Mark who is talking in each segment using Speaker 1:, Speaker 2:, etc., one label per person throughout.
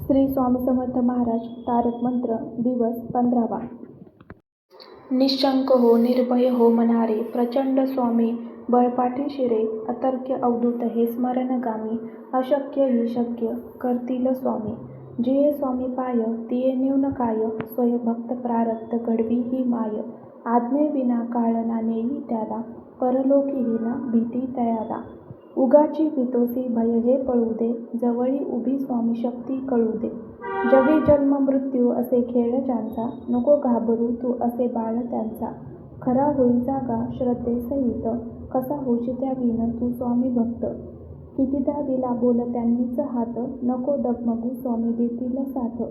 Speaker 1: श्री स्वामी समर्थ महाराज तारक मंत्र दिवस 15वा। निशंक हो निर्भय हो मनारे, प्रचंड स्वामी बळपाठी शिरे, अतर्क्य अवधूत हे स्मरणगामी, अशक्य ही शक्य करतील स्वामी। जिये स्वामी पाय तिये न्यून काय, स्वय भक्त प्रारब्ध घडवी ही माय। आज्ञेविना काळ ना नेई त्याला, परलोकीही ना भीती तयाला। उगाची भीतोसी भय हे पळू दे, जवळी उभी स्वामी शक्ती कळू दे। जगी जन्म मृत्यू असे खेळ ज्यांचा, नको घाबरू तू असे बाळ त्यांचा। खरा होई जागा श्रद्धेसहित, कसा होशी त्या विण तू स्वामी भक्त। कितीदा दिला बोल त्यांनीच हात, नको डगमगू स्वामी देतील साथ।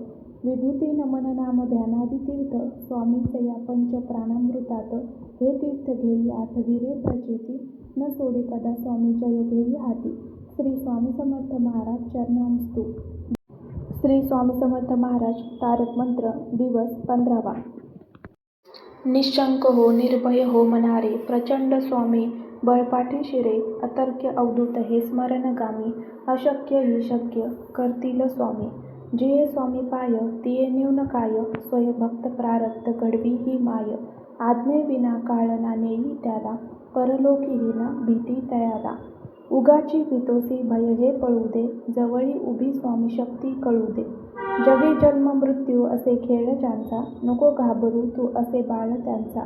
Speaker 1: विभूती नमन नाम ध्यानादि तीर्थ, स्वामीच या पंच प्राणामृतात। हे तीर्थ घेई आठविरे प्रचिती, न सोडे कदा स्वामी जय घेई हाती। श्री स्वामी समर्थ महाराज चरणामस्तु। श्री स्वामी समर्थ महाराज तारक मंत्र दिवस 15वा। निशंक हो निर्भय हो मनारे, प्रचंड स्वामी बळपाठी शिरे, अतर्क्य अवधूत हे स्मरणगामी, अशक्य ही शक्य करतील स्वामी। जिये स्वामी पाय तिये न्यून काय, स्वय भक्त प्रारब्ध घडवी ही माय। आज्ञेविना काळ ना नेई त्याला, परलोकीही ना भीती तयाला। उगाची भीतोसी भय हे पळू दे, जवळी उभी स्वामी शक्ती कळू दे। जगी जन्म मृत्यू असे खेळ ज्यांचा, नको घाबरू तू असे बाळ त्यांचा।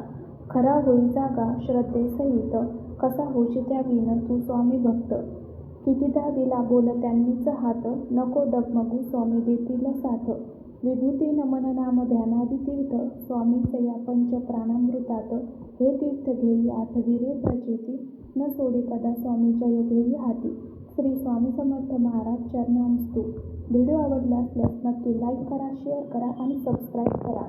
Speaker 1: खरा होई जागा श्रद्धेसहित, कसा होशी त्या विण तू स्वामी भक्त। कितीदा दिला बोल त्यांनीच हात, नको डगमगू स्वामी देतील साथ। विभूती नमन नाम ध्यानादि तीर्थ, स्वामीच या पंच प्राणामृतात। हे तीर्थ घेई आठविरे प्रचिती, न सोडे कदा स्वामी जय घेई हाती। श्री स्वामी समर्थ महाराज चरणामस्तु। व्हिडिओ आवडला असल्यास नक्की लाईक करा, शेअर करा आणि सबस्क्राईब करा।